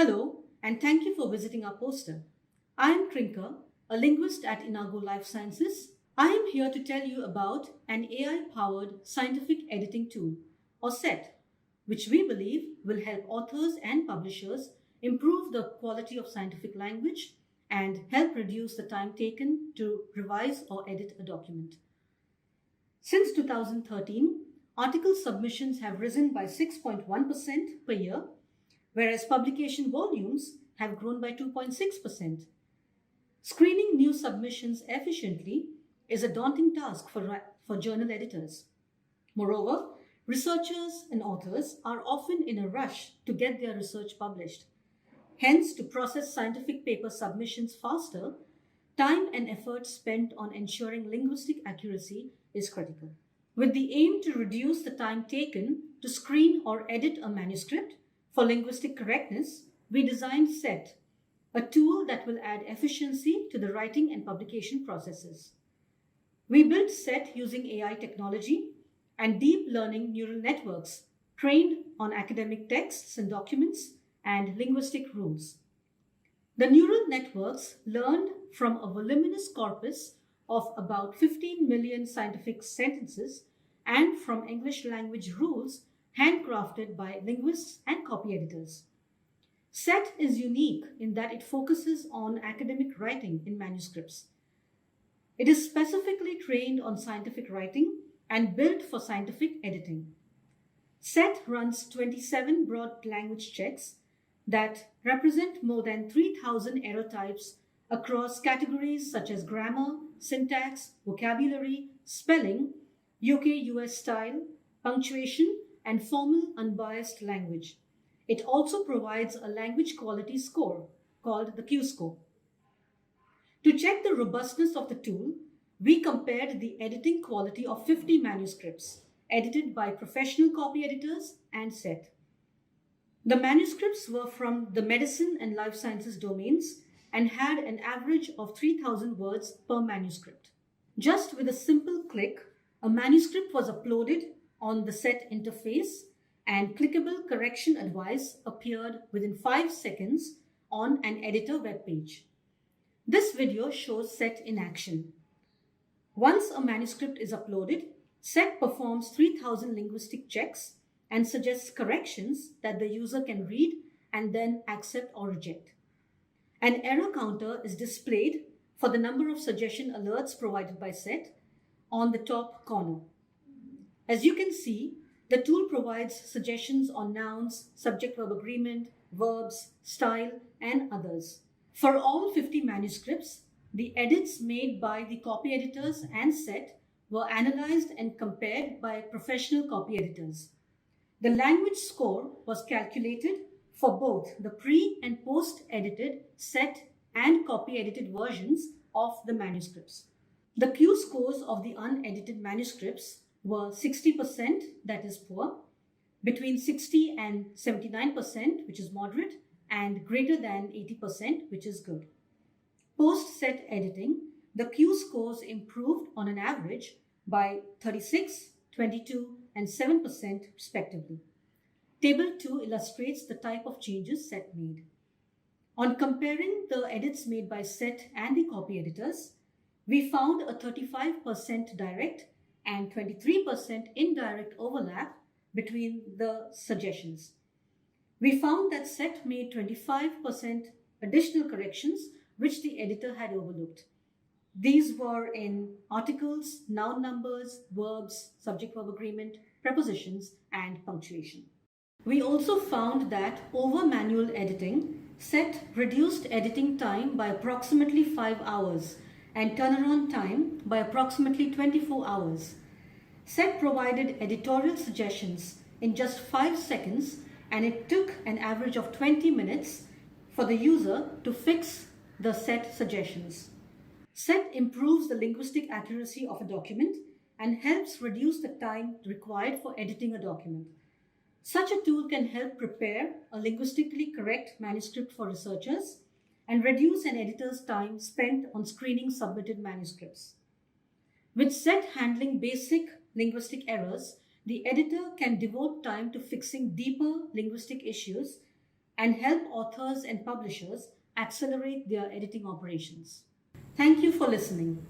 Hello, and thank you for visiting our poster. I am Trinka, a linguist at Inago Life Sciences. I am here to tell you about an AI powered scientific editing tool, or SET, which we believe will help authors and publishers improve the quality of scientific language and help reduce the time taken to revise or edit a document. Since 2013, article submissions have risen by 6.1% per year, whereas publication volumes have grown by 2.6%. Screening new submissions efficiently is a daunting task for journal editors. Moreover, researchers and authors are often in a rush to get their research published. Hence, to process scientific paper submissions faster, time and effort spent on ensuring linguistic accuracy is critical. With the aim to reduce the time taken to screen or edit a manuscript for linguistic correctness, we designed SET, a tool that will add efficiency to the writing and publication processes. We built SET using AI technology and deep learning neural networks trained on academic texts and documents and linguistic rules. The neural networks learned from a voluminous corpus of about 15 million scientific sentences and from English language rules handcrafted by linguists and copy editors. SET is unique in that it focuses on academic writing in manuscripts. It is specifically trained on scientific writing and built for scientific editing. SET runs 27 broad language checks that represent more than 3,000 error types across categories such as grammar, syntax, vocabulary, spelling, UK-US style, punctuation, and formal unbiased language. It also provides a language quality score called the Q-score. To check the robustness of the tool, we compared the editing quality of 50 manuscripts edited by professional copy editors and SET. The manuscripts were from the medicine and life sciences domains and had an average of 3,000 words per manuscript. Just with a simple click, a manuscript was uploaded on the SET interface and clickable correction advice appeared within 5 seconds on an editor web page. This video shows SET in action. Once a manuscript is uploaded, SET performs 3,000 linguistic checks and suggests corrections that the user can read and then accept or reject. An error counter is displayed for the number of suggestion alerts provided by SET on the top corner. As you can see, the tool provides suggestions on nouns, subject-verb agreement, verbs, style, and others. For all 50 manuscripts, the edits made by the copy editors and SET were analyzed and compared by professional copy editors. The language score was calculated for both the pre- and post-edited SET and copy-edited versions of the manuscripts. The Q scores of the unedited manuscripts were 60%, that is poor, between 60 and 79%, which is moderate, and greater than 80%, which is good. Post-SET editing, the Q scores improved on an average by 36, 22, and 7% respectively. Table 2 illustrates the type of changes SET made. On comparing the edits made by SET and the copy editors, we found a 35% direct and 23% indirect overlap between the suggestions. We found that SET made 25% additional corrections which the editor had overlooked. These were in articles, noun numbers, verbs, subject-verb agreement, prepositions, and punctuation. We also found that over manual editing, SET reduced editing time by approximately 5 hours and turnaround time by approximately 24 hours. SET provided editorial suggestions in just 5 seconds, and it took an average of 20 minutes for the user to fix the SET suggestions. SET improves the linguistic accuracy of a document and helps reduce the time required for editing a document. Such a tool can help prepare a linguistically correct manuscript for researchers and reduce an editor's time spent on screening submitted manuscripts. With SET handling basic linguistic errors, the editor can devote time to fixing deeper linguistic issues and help authors and publishers accelerate their editing operations. Thank you for listening.